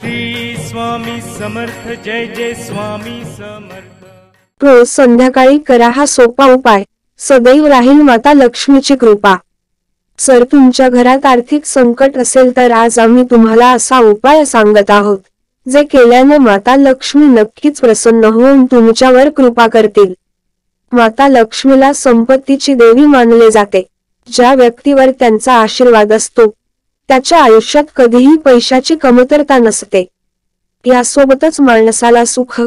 श्री स्वामी समर्थ, जय जय स्वामी समर्थ। रोज संध्याकाळी करा हा सोपा उपाय, सदैव राहील माता लक्ष्मीची कृपा। जर तुमच्या घरात आर्थिक संकट असेल तर आज आम्ही तुम्हाला असा उपाय सांगत आहोत, जे केल्याने माता लक्ष्मी नक्कीच प्रसन्न होऊन तुमच्यावर कृपा करतील। माता लक्ष्मीला संपत्तीची देवी मानले जाते। ज्या व्यक्तीवर त्यांचा आशीर्वाद असतो, त्याच्या आयुष्यात कधीही पैशाची कमतरता नसते। यासोबतच माणसाला सुख,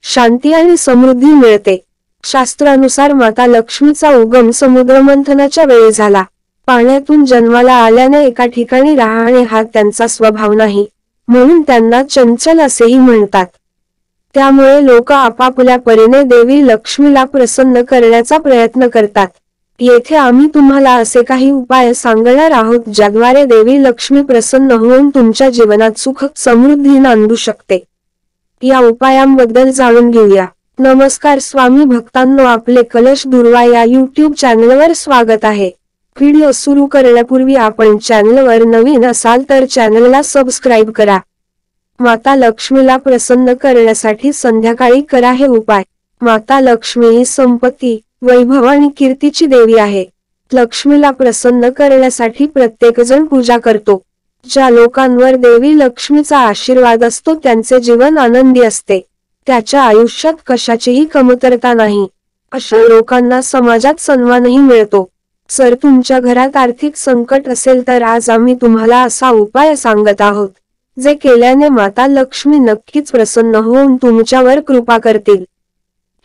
शांती आणि समृद्धी मिळते। शास्त्रानुसार माता लक्ष्मीचा उगम समुद्रमंथनाच्या वेळी झाला। पाण्यातून जन्माला आल्याने एका ठिकाणी राहणे हा त्यांचा स्वभाव नाही, म्हणून त्यांना चंचल असेही म्हणतात। त्यामुळे लोक आपापल्या परीने देवी लक्ष्मीला प्रसन्न करण्याचा प्रयत्न करतात। येथे आम्ही तुम्हाला असे काही उपाय सांगणार आहोत, ज्याद्वारे देवी लक्ष्मी प्रसन्न होऊन तुमच्या जीवनात सुख समृद्धी नांदू शकते। या उपायांबद्दल जाणून घेऊया। नमस्कार स्वामी भक्तांनो, आपले कलश दुर्वा या YouTube चॅनलवर स्वागत आहे। व्हिडिओ सुरू करण्यापूर्वी आपण चॅनलवर नवीन असाल तर चॅनलला सबस्क्राईब करा। माता लक्ष्मीला प्रसन्न करण्यासाठी संध्याकाळी करा हे उपाय। माता लक्ष्मी ही संपत्ती, वैभव आणि कीर्तीची देवी आहे। लक्ष्मीला प्रसन्न करण्यासाठी प्रत्येकजण पूजा करतो। ज्या लोकांवर देवी लक्ष्मीचा आशीर्वाद असतो त्यांचे जीवन आनंदी असते, त्याच्या आयुष्यात कशाचीही कमतरता नाही। अशा लोकांना समाजात सन्मानही मिळतो। जर तुमच्या घरात आर्थिक संकट असेल तर आज आम्ही तुम्हाला असा उपाय सांगत आहोत, जे केल्याने माता लक्ष्मी नक्कीच प्रसन्न होऊन तुमच्यावर कृपा करतील।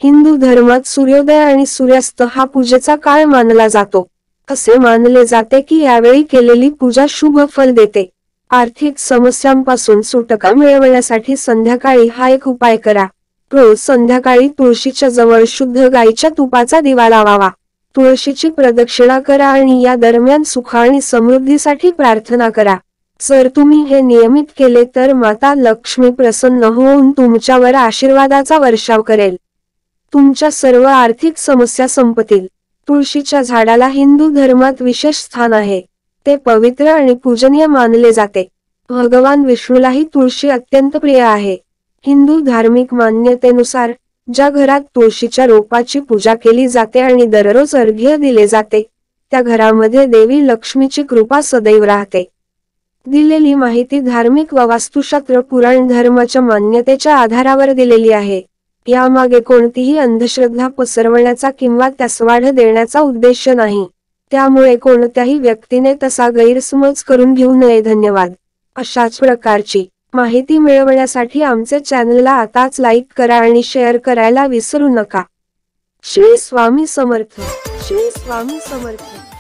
हिंदू धर्मात सूर्योदय आणि सूर्यास्त हा पूजेचा काळ मानला जातो। असे मानले जाते की यावेळी केलेली पूजा शुभ फल देते। आर्थिक समस्यांपासून सुटका मिळवण्यासाठी संध्याकाळी हा एक उपाय करा। रोज संध्याकाळी तुळशीच्या जवळ शुद्ध गाईच्या तुपाचा दिवा लावावा। तुळशीची प्रदक्षिणा करा आणि या दरम्यान सुख आणि समृद्धीसाठी प्रार्थना करा। जर तुम्ही हे नियमित केले तर माता लक्ष्मी प्रसन्न होऊन तुमच्यावर आशीर्वादाचा वर्षाव करेल। तुमच्या सर्व आर्थिक समस्या संपतील। तुळशीच्या झाडाला हिंदू धर्मात विशेष स्थान आहे। ते पवित्र आणि पूजनीय मानले जाते। भगवान विष्णूलाही तुळशी अत्यंत प्रिय आहे। हिंदू धार्मिक मान्यतेनुसार ज्या घरात तुळशीच्या रोपाची पूजा केली जाते आणि दररोज अर्घ्य दिले जाते, त्या घरामध्ये देवी लक्ष्मीची कृपा सदैव राहते। दिलेली माहिती धार्मिक व वास्तुशास्त्र पुराण धर्माच्या मान्यतेच्या आधारावर दिलेली आहे। यामागे कोणतीही अंधश्रद्धा पसरवण्याचा किंवा त्यास वाढ देण्याचा उद्देश नाही, त्यामुळे कोणत्याही व्यक्तीने तसा गैरसमज करून घेऊ नये। धन्यवाद। अशाच प्रकारची माहिती मिळवण्यासाठी आमचे चॅनलला आताच लाईक करा आणि शेअर करायला विसरू नका। श्री स्वामी समर्थ, श्री स्वामी समर्थ।